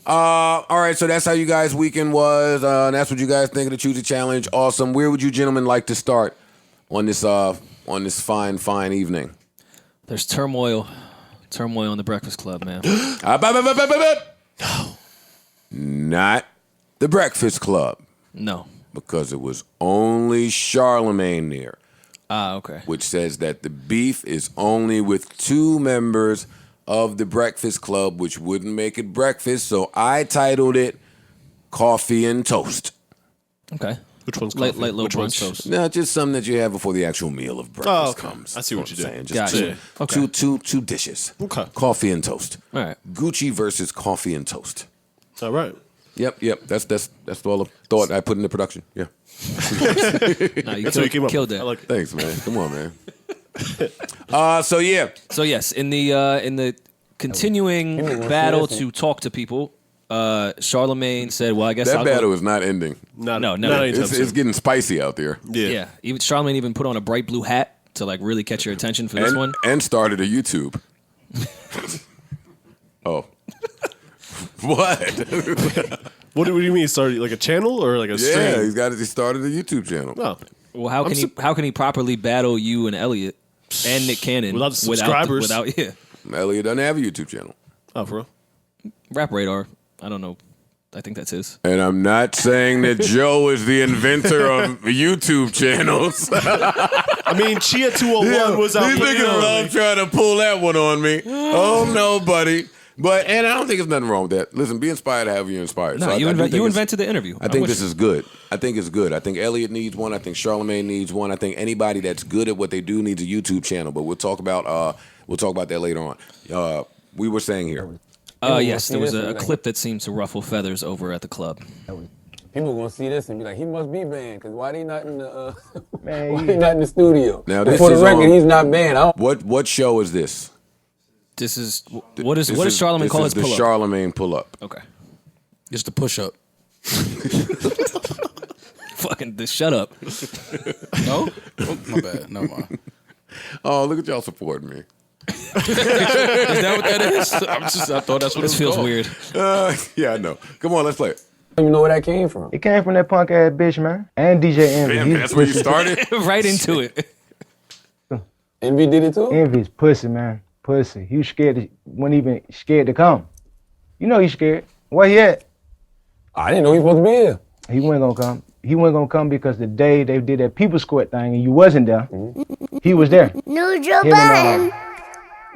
All right, so that's how you guys' weekend was. That's what you guys think of the Choose a Challenge. Awesome. Where would you gentlemen like to start on this fine evening? There's turmoil in the Breakfast Club, man. No. Not the Breakfast Club. No. Because it was only Charlamagne there. Okay. Which says that the beef is only with 2 members of the Breakfast Club, which wouldn't make it breakfast, so I titled it Coffee and Toast. Okay. Which one's coffee? Light little Which one's brunch. toast? No, just something that you have before the actual meal of breakfast comes. I see what you're saying. doing. Just Gotcha. two dishes. Okay. Coffee and toast. All right. Gucci versus coffee and toast. All right. Yep. That's all the thought I put into production. Yeah. No, you That's what you came up killed with. that. I like it. Thanks, man. Come on, man. So yes, in the continuing battle to talk to people, Charlamagne said, "Well, I guess that I'll battle go." is not ending. No. It's getting spicy out there. Yeah. Even Charlamagne even put on a bright blue hat to like really catch your attention for this one. And started a YouTube. Oh. What? What do you mean? Started like a channel or like a stream? Yeah, he started a YouTube channel. Oh. Well, how can he properly battle you and Elliot and Nick Cannon Without the subscribers? Elliot doesn't have a YouTube channel. Oh, for real? Rap Radar. I don't know. I think that's his. And I'm not saying that Joe is the inventor of YouTube channels. I mean, Chia 201 was out. These niggas love trying to pull that one on me. Oh no, buddy. And I don't think there's nothing wrong with that. Listen, be inspired however you're inspired. No, so you invented the interview. I think this is good. I think it's good. I think Elliot needs one. I think Charlamagne needs one. I think anybody that's good at what they do needs a YouTube channel. But we'll talk about that later on. We were saying here. Yes, there was a clip that seemed to ruffle feathers over at the club. People gonna see this and be like, he must be banned because why they not in the why they not in the studio? Now this for the is record, on, he's not banned. What show is this? This is what does Charlamagne call his pull-up? The Charlamagne pull-up. Okay. It's the push-up. Fucking shut up. No? Oh, my bad. No mind. Oh, look at y'all supporting me. Is that what that is? I thought that's what this it feels called. weird. Yeah, I know. Come on, let's play it. I don't even know where that came from. It came from that punk ass bitch, man. And DJ Envy. Damn, that's where you started? Right into it. Envy did it too? Envy's pussy, man. Pussy. He was scared. Wasn't even scared to come. You know he's scared. Where he at? I didn't know he was supposed to be here. He wasn't gonna come. He wasn't gonna come because the day they did that people squirt thing and you wasn't there, he was there. No, Joe Him Budden. and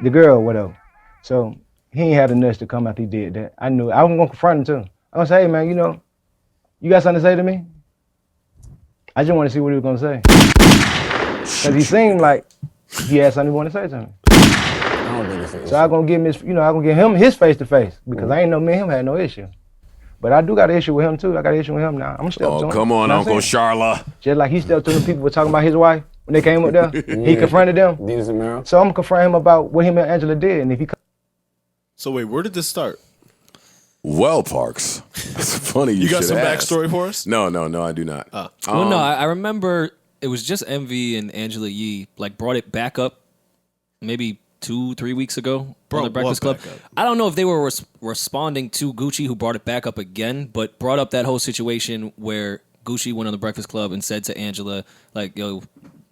the girl, whatever. So he ain't had the nuts to come after he did that. I knew it. I was gonna confront him too. I was gonna say, hey man, you got something to say to me? I just want to see what he was gonna say. Cause he seemed like he had something he wanted to say to me. So I'm gonna give him his, I'm gonna give him his face to face because I ain't know me and him had no issue. But I do got an issue with him too. I got an issue with him now. I'm gonna step to him. Oh, come on, Uncle Charla. Just like he stepped to the people were talking about his wife when they came up there. He confronted them. So I'm gonna confront him about what him and Angela did. And if he So wait, where did this start? Well, Parks. It's funny you got should some ask. backstory for us? No, I do not. Well, no, I remember it was just Envy and Angela Yee brought it back up maybe 2-3 weeks ago on the Breakfast Club. I don't know if they were responding to Gucci, who brought it back up again, but brought up that whole situation where Gucci went on the Breakfast Club and said to Angela, like, yo,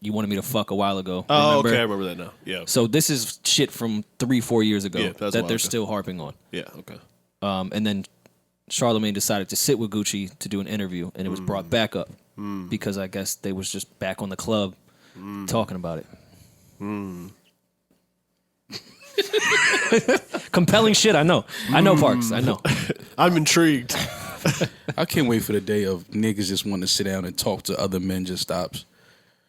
you wanted me to fuck a while ago. Oh, remember? okay, I remember that now. Yeah. So this is shit from 3-4 years ago that they're ago. still harping on. Yeah, okay. And then Charlamagne decided to sit with Gucci to do an interview, and it was brought back up because I guess they was just back on the club talking about it. Compelling shit, I know. I know, Parks, I know. I'm intrigued. I can't wait for the day of niggas just wanting to sit down and talk to other men just stops.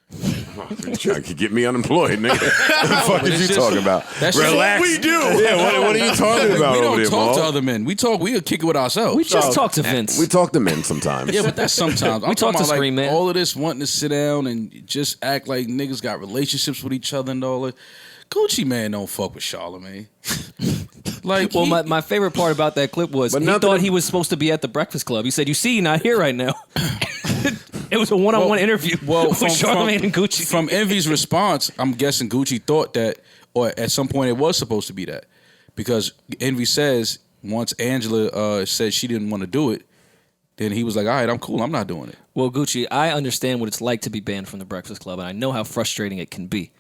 You trying to get me unemployed, nigga. What the fuck is you talking about? That's Relax. what we do. Yeah, what are you talking about We over don't there, talk to Maul? other men. We'll kick it with ourselves. We just talk to Vince. We talk to men sometimes. Yeah, but that's sometimes. I'm talk talking to about Scream Man. all of this wanting to sit down and just act like niggas got relationships with each other and all that. Gucci Man don't fuck with Charlamagne. Well, my favorite part about that clip was he thought he was supposed to be at the Breakfast Club. He said, "You see, you're not here right now." It was a one-on-one interview with Charlamagne and Gucci. From Envy's response, I'm guessing Gucci thought that, or at some point it was supposed to be that, because Envy says once Angela said she didn't want to do it, then he was like, all right, I'm cool. I'm not doing it. Well, Gucci, I understand what it's like to be banned from the Breakfast Club, and I know how frustrating it can be.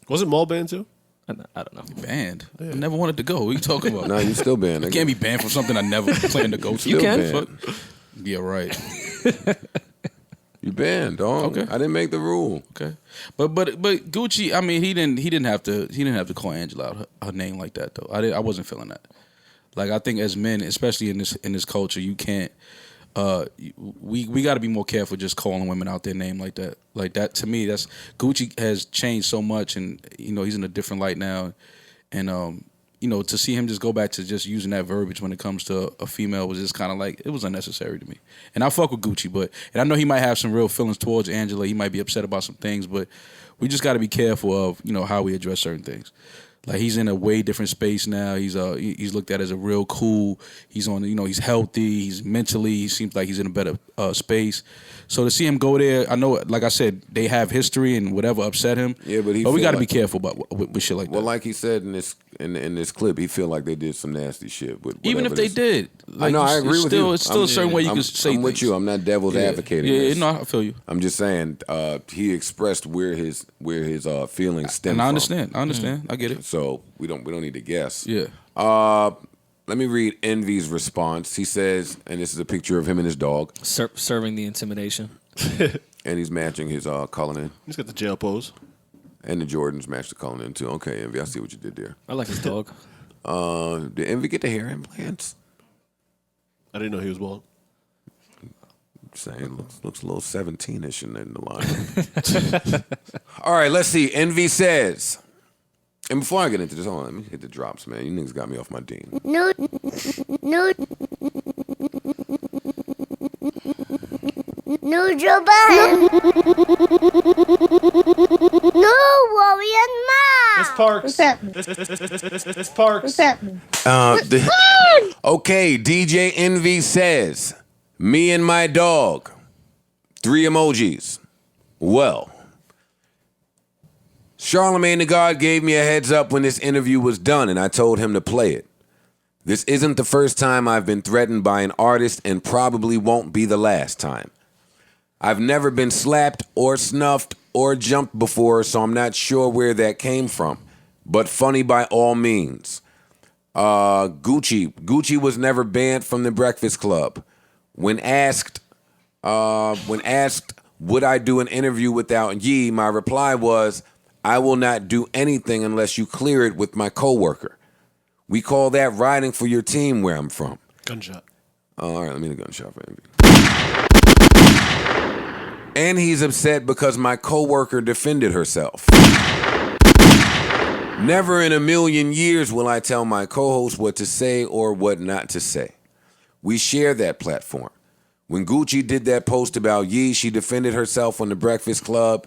Wasn't Maul banned too? I don't know. Banned? I never wanted to go. What are you talking about? No, you still banned. I can't be banned from something I never planned to go to. You can. Banned. Yeah, right. You banned, dog. Okay. I didn't make the rule. Okay, but Gucci, I mean, he didn't have to call Angela out her name like that though. I wasn't feeling that. Like, I think as men, especially in this culture, you can't. We got to be more careful just calling women out their name like that. Like that, to me, that's Gucci has changed so much, and he's in a different light now, and to see him just go back to just using that verbiage when it comes to a female was just kind of like, it was unnecessary to me. And I fuck with Gucci, and I know he might have some real feelings towards Angela. He might be upset about some things, but we just got to be careful of how we address certain things. Like, he's in a way different space now. He's looked at as a real cool. He's on, he's healthy. He's mentally. He seems like he's in a better space. So to see him go there, I know, like I said, they have history and whatever upset him. Yeah, but we got to be careful about with shit like that. Well, like he said in this clip, he feel like they did some nasty shit. With even if they did, I know, I agree with you. It's still a certain way you can say. I'm with you. I'm not devil's advocating. Yeah, this. no, I feel you. I'm just saying he expressed where his feelings stem from. And I understand. I get it. So we don't need to guess. Yeah. Let me read Envy's response. He says, and this is a picture of him and his dog, Serving the intimidation. and he's matching his Cullinan. He's got the jail pose. And the Jordans match the Cullinan too. Okay, Envy, I see what you did there. I like his dog. Did Envy get the hair implants? I didn't know he was bald. Saying looks a little 17-ish in the line. All right, let's see. Envy says, and before I get into this, hold on, let me hit the drops, man. You niggas got me off my dean. No. No, Joe Budden. No, Warrior Ma. It's Parks. What's happening? It's Parks. What's happening? Okay, DJ Envy says, me and my dog. 3 emojis. Well, Charlamagne the God gave me a heads up when this interview was done, and I told him to play it. This isn't the first time I've been threatened by an artist, and probably won't be the last time. I've never been slapped or snuffed or jumped before, so I'm not sure where that came from. But funny by all means. Gucci was never banned from the Breakfast Club. When asked would I do an interview without Yee, my reply was, I will not do anything unless you clear it with my coworker. We call that riding for your team where I'm from. Gunshot. All right, let me get a gunshot for Envy. And he's upset because my coworker defended herself. Never in a million years will I tell my co-host what to say or what not to say. We share that platform. When Gucci did that post about Yee, she defended herself on the Breakfast Club,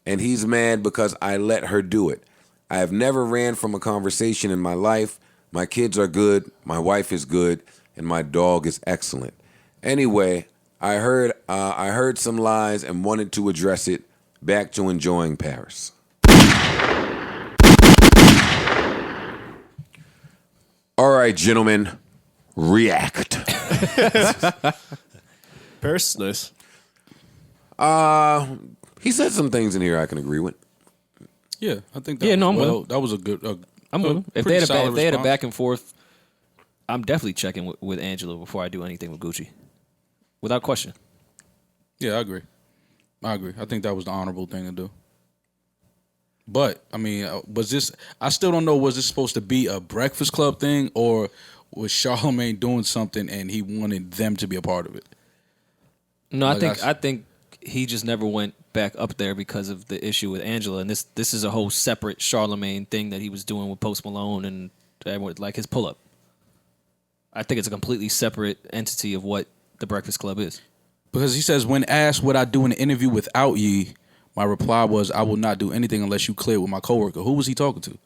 and he's mad because I let her do it. I have never ran from a conversation in my life. My kids are good, my wife is good, and my dog is excellent. Anyway, I heard some lies and wanted to address it. Back to enjoying Paris. All right, gentlemen, react. Paris, nice. He said some things in here I can agree with. Yeah, I think that Yeah, no, I'm with him. that was a good. I'm with him. If pretty they had a solid response. back and forth, I'm definitely checking with Angela before I do anything with Gucci, without question. Yeah, I agree. I think that was the honorable thing to do. But I mean, was this? I still don't know. Was this supposed to be a Breakfast Club thing, or was Charlamagne doing something and he wanted them to be a part of it? No, Like I think he just never went back up there because of the issue with Angela, and this is a whole separate Charlamagne thing that he was doing with Post Malone and everyone, like his pull up. I think it's a completely separate entity of what the Breakfast Club is. Because he says, when asked would I do an interview without Yee, my reply was, I will not do anything unless you clear with my coworker. Who was he talking to?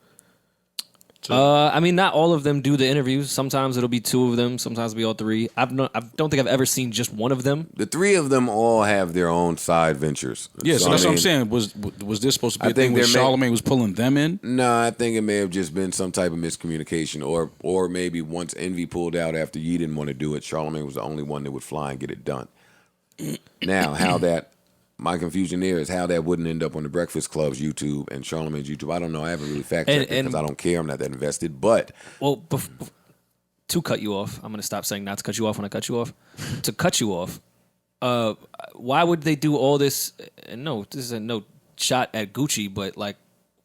I mean, not all of them do the interviews. Sometimes it'll be 2 of them. Sometimes it'll be all 3. I don't think I've ever seen just one of them. The 3 of them all have their own side ventures. Yeah, so that's what I'm saying. Was this supposed to be a thing where Charlamagne was pulling them in? No, I think it may have just been some type of miscommunication, or maybe once Envy pulled out after Ye didn't want to do it, Charlamagne was the only one that would fly and get it done. Now, my confusion there is how that wouldn't end up on the Breakfast Club's YouTube and Charlamagne's YouTube. I don't know. I haven't really fact checked it because I don't care. I'm not that invested. But to cut you off, I'm going to stop saying not to cut you off when I cut you off. To cut you off, why would they do all this? No, this is no shot at Gucci, but like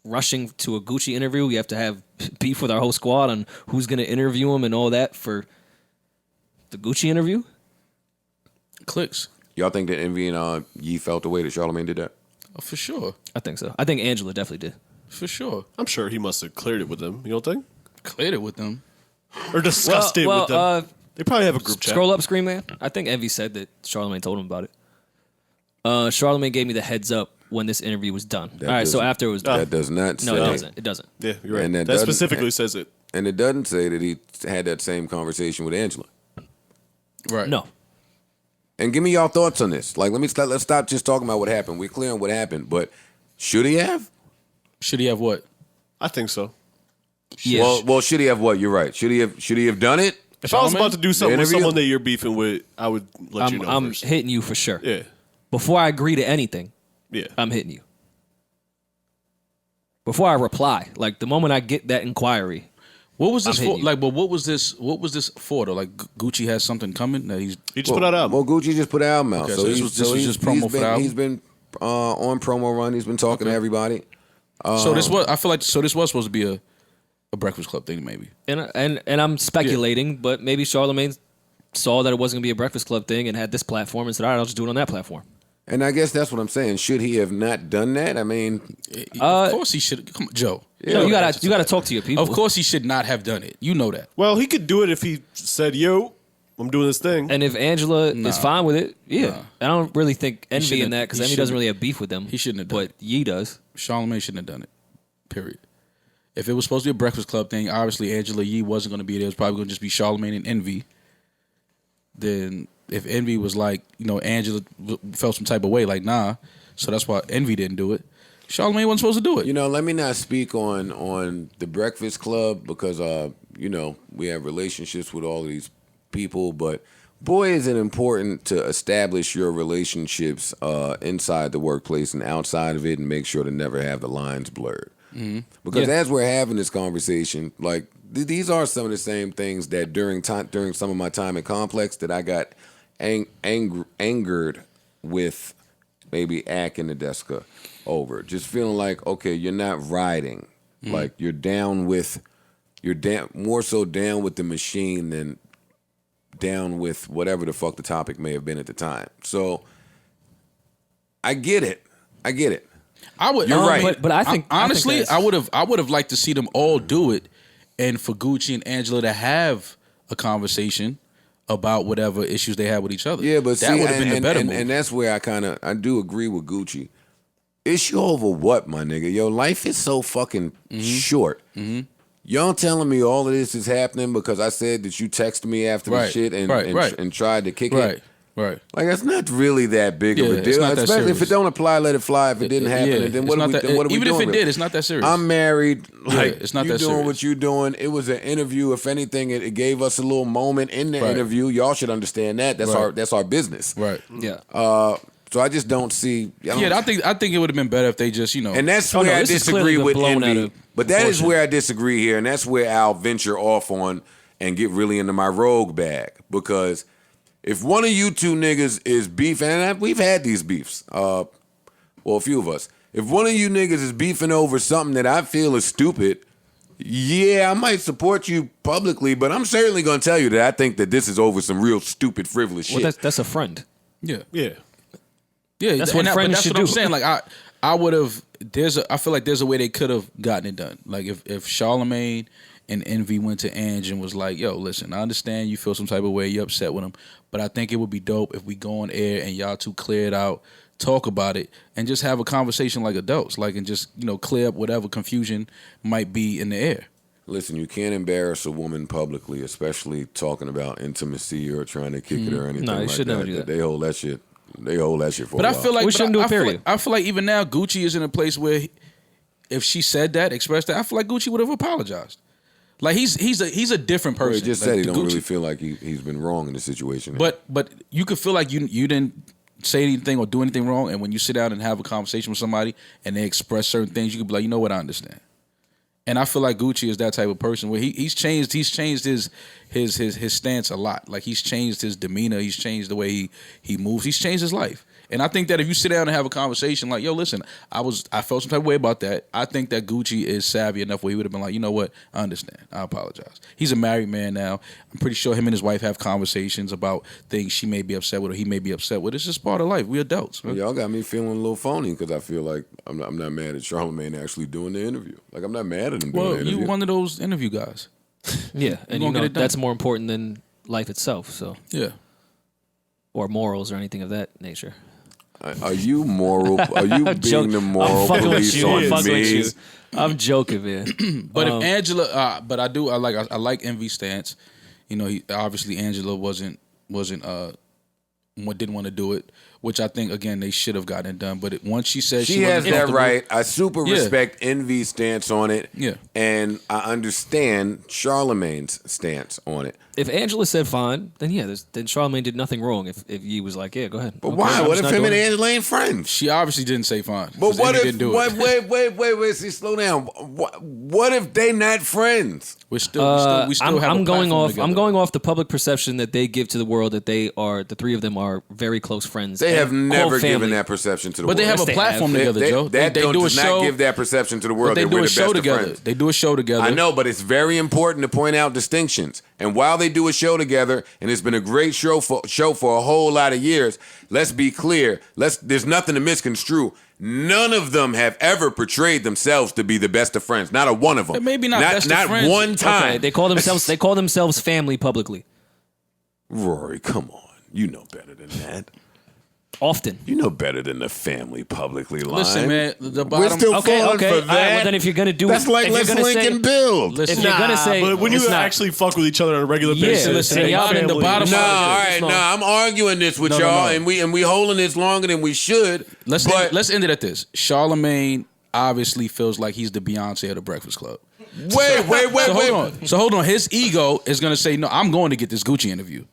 rushing to a Gucci interview, we have to have beef with our whole squad on who's going to interview him and all that for the Gucci interview. Clicks. Y'all think that Envy and Ye felt the way that Charlamagne did that? Oh, for sure. I think so. I think Angela definitely did. For sure. I'm sure he must have cleared it with them. You don't think? Cleared it with them. Or discussed it with them. They probably have a group chat. Scroll up, Screen Man. I think Envy said that Charlamagne told him about it. Charlamagne gave me the heads up when this interview was done. All right, so after it was done. That does not say. No, it doesn't. It doesn't. Yeah, you're right. And that specifically says it. And it doesn't say that he had that same conversation with Angela. Right. No. And give me y'all thoughts on this. Like, let's stop just talking about what happened. We're clear on what happened, but should he have? Should he have what? I think so. Yeah. Well, should he have what? You're right. Should he have done it? If I was about to do something with interview? someone that you're beefing with, I would let you know I'm first. hitting you for sure. Yeah. Before I agree to anything, Yeah. I'm hitting you. Before I reply, like the moment I get that inquiry. What was this I'm for? hitting you. Like, but what was this for though? Like, Gucci has something coming that He just put out an album. Well, Gucci just put an album out. Okay, so this was just promo for the album? He's been on promo run. He's been talking to everybody. So this was. I feel like this was supposed to be a Breakfast Club thing, maybe. And I'm speculating, but maybe Charlamagne saw that it wasn't gonna be a Breakfast Club thing and had this platform and said, all right, I'll just do it on that platform. And I guess that's what I'm saying. Should he have not done that? I mean, Of course he should. Come on, Joe. You gotta talk to your people. Of course he should not have done it. You know that. Well, he could do it if he said, yo, I'm doing this thing. And if Angela is fine with it, yeah. Nah. I don't really think Envy shouldn't in that have- because he Envy doesn't shouldn't- really have beef with them. he shouldn't have done but Ye does. Charlamagne shouldn't have done it. Period. If it was supposed to be a Breakfast Club thing, obviously Angela Yee wasn't going to be there. It was probably going to just be Charlamagne and Envy. Then if Envy was like, Angela felt some type of way, like, nah. So that's why Envy didn't do it. Charlamagne wasn't supposed to do it. let me not speak on the Breakfast Club because, we have relationships with all of these people. But, boy, is it important to establish your relationships inside the workplace and outside of it and make sure to never have the lines blurred. Mm-hmm. Because as we're having this conversation, like, these are some of the same things that during some of my time in Complex that I got angered with maybe Ack and Nadeska over. Just feeling like, okay, you're not riding. Mm-hmm. Like, you're more so down with the machine than down with whatever the fuck the topic may have been at the time. So, I get it. I would. You're right. But I think honestly, I think I would have liked to see them all do it, and for Gucci and Angela to have a conversation about whatever issues they had with each other. Yeah, but that would have been the better move. And that's where I do agree with Gucci. Issue over what, my nigga? Yo, life is so fucking short. Mm-hmm. Y'all telling me all of this is happening because I said that you texted me after the shit and tried to kick it. Right. Like, that's not really that big of a it's deal. not that Especially if serious. it don't apply, let it fly. If it didn't happen, then what are we doing? Even if it did, it's not that serious. I'm married. Like, it's not you that doing serious. what you doing. It was an interview. If anything, it gave us a little moment in the interview. Y'all should understand that. That's our business. Right. Yeah. So I just don't see. I think it would have been better if they just And that's where I this is disagree clearly with blown out Envy. of But that is proportion. where I disagree here, and that's where I'll venture off on and get really into my rogue bag. Because if one of you two niggas is beefing, and we've had these beefs, a few of us. If one of you niggas is beefing over something that I feel is stupid, yeah, I might support you publicly, but I'm certainly going to tell you that I think that this is over some real stupid, frivolous shit. Well, that's a friend. Yeah. That's what friends that's should what I'm do. saying. Like I would have. I feel like there's a way they could have gotten it done. Like if Charlamagne and Envy went to Ange and was like, "Yo, listen, I understand you feel some type of way, you're upset with him, but I think it would be dope if we go on air and y'all two clear it out, talk about it, and just have a conversation like adults, like and just clear up whatever confusion might be in the air." Listen, you can't embarrass a woman publicly, especially talking about intimacy or trying to kick it or anything No, you like should that. never do that. They hold that shit. They hold that shit for But a I while. feel like We shouldn't do it, period. I feel like even now Gucci is in a place where if she said that, expressed that, I feel like Gucci would have apologized. Like he's a different Well, person. he just Like, said he the don't Gucci- really feel like he's been wrong in the situation. But you could feel like you didn't say anything or do anything wrong, and when you sit down and have a conversation with somebody and they express certain things, you could be like, you know what, I understand. And I feel like Gucci is that type of person where he's changed his stance a lot. Like he's changed his demeanor, he's changed the way he moves, he's changed his life. And I think that if you sit down and have a conversation like, yo, listen, I felt some type of way about that. I think that Gucci is savvy enough where he would have been like, you know what, I understand. I apologize. He's a married man now. I'm pretty sure him and his wife have conversations about things she may be upset with or he may be upset with. It's just part of life. We're adults. Well, y'all got me feeling a little phony because I feel like I'm not mad at Charlamagne actually doing the interview. Like I'm not mad at him doing the Well, interview. you one of those interview guys. Yeah, and gonna get it done. that's more important than life itself. So, Yeah. or morals or anything of that nature. Are you moral? Are you being the moral I'm fucking police with you. on I'm fucking with me? you. I'm joking, man. But if Angela, I like Envy's stance. You know, obviously Angela didn't want to do it, which I think again they should have gotten it done. But once she said She has wasn't that comfortable- right. I super Yeah. respect Envy's stance on it. Yeah. And I understand Charlamagne's stance on it. If Angela said fine, then yeah, then Charlamagne did nothing wrong. If Ye was like, yeah, go ahead. But Okay, why? I'm What just if not him and doing it. Angela ain't friends? She obviously didn't say fine. But 'cause what Envy if? didn't do it. Wait. See, slow down. What if they not friends? We still have I'm a going platform off. together. I'm going off the public perception that they give to the world that the three of them are very close friends. They and have never whole given family. that perception to the But world. they have a Yes, they platform have. together, Joe. They do a does show. not give that perception to the But world. they That do we're a the show best of together. friends. They do a show together. I know, but it's very important to point out distinctions. And while they do a show together, and it's been a great show for a whole lot of years, let's be clear. There's nothing to misconstrue. None of them have ever portrayed themselves to be the best of friends. Not a one of them. Maybe not best of friends. one time. Okay, they call themselves family publicly. Rory, come on. You know better than that. Often. You know better than the family publicly line. Listen, man, the We're bottom. still Okay, falling okay. for All right, that. well, then if you're gonna do, That's like if let's you're gonna link say, and build. Listen, if you're gonna say, but when you it's not. actually fuck with each other on a regular Yeah, basis, listen, and y'all been the family- bottom No, line. all right, no, I'm arguing this with No, y'all, no. and we holding this longer than we should. Let's end it at this. Charlamagne obviously feels like he's the Beyonce of the Breakfast Club. Wait. So hold on. His ego is gonna say, no, I'm going to get this Gucci interview.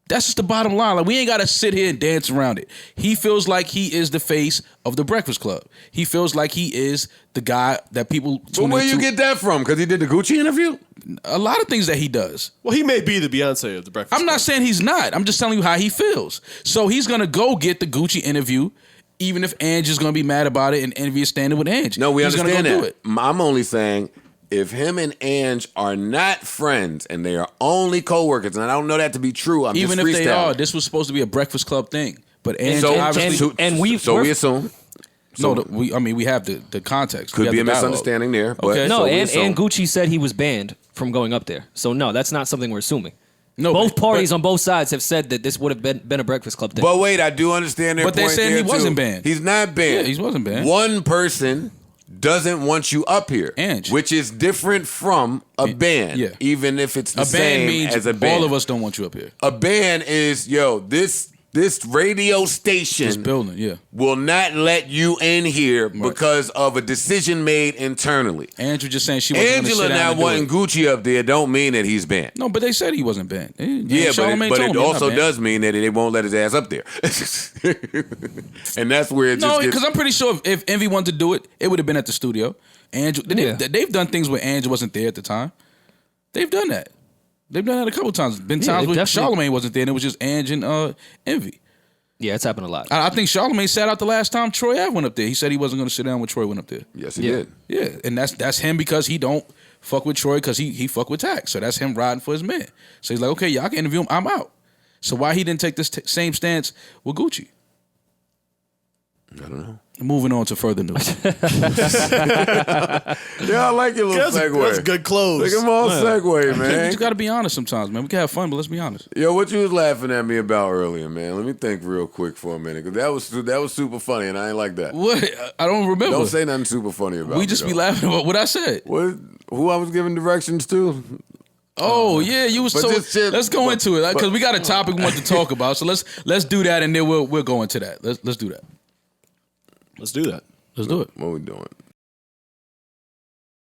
That's just the bottom line. Like we ain't gotta sit here and dance around it. He feels like he is the face of the Breakfast Club. He feels like he is the guy that people But tune where into. you get that from? Because he did the Gucci interview? A lot of things that he does. Well, he may be the Beyonce of the Breakfast I'm not Club. saying he's not. I'm just telling you how he feels. So he's gonna go get the Gucci interview, even if Ange is gonna be mad about it and Envy is standing with Ange. No, we He's gonna understand go that. do it. I'm only saying if him and Ange are not friends and they are only co-workers, and I don't know that to be true, I'm Even just if they freestyling. are, this was supposed to be a Breakfast Club thing. But Ange So, obviously, we assume. we have the context. We Could have be a the dialogue. misunderstanding there. But Okay. No, so we and assume. Gucci said he was banned from going up there. So no, that's not something we're assuming. No, Both but- parties on both sides have said that this would have been a Breakfast Club thing. But wait, I do understand their But they're point saying there, he wasn't too. banned. He's not banned. Yeah, he wasn't banned. One person doesn't want you up here, Ange. which is different from a band. yeah. Even if it's the A band same means as a band. all of us don't want you up here. A band is, this radio station This building, yeah. will not let you in here because of a decision made internally. Andrew just saying she wasn't going to Angela sit down not and do wanting it. Gucci up there don't mean that he's banned. No, but they said he wasn't banned. Yeah, Charlamagne but told it me he's also not banned. does mean that they won't let his ass up there. And that's where it No, just gets... because I'm pretty sure if Envy wanted to do it, it would have been at the studio. Andrew, they've done things where Andrew wasn't there at the time. They've done that. They've done that a couple times. Been Yeah, times they where definitely- Charlamagne wasn't there, and it was just Ange and Envy. yeah, it's happened a lot. I think Charlamagne sat out the last time Troy Ave went up there. He said he wasn't going to sit down when Troy went up there. Yes, he Yeah. did. Yeah, and that's him because he don't fuck with Troy because he fuck with Tax. So that's him riding for his man. So he's like, okay, y'all can interview him. I'm out. So why he didn't take this same stance with Gucci? I don't know. Moving on to further news. Yeah, I like your little segue. That's good clothes. Look at them all segue, You man. just got to be honest sometimes, man. We can have fun, but let's be honest. Yo, what you was laughing at me about earlier, man? Let me think real quick for a minute, because that was super funny, and I ain't like that. What? I don't remember. Don't say nothing super funny about we me, just be though. laughing about what I said. What? Who I was giving directions to? Oh yeah, you was But so. this shit- Let's go but- into it because we got a topic we want to talk about. So let's do that, and then we'll go into that. Let's do that. Let's do that. Let's do it. What we doing?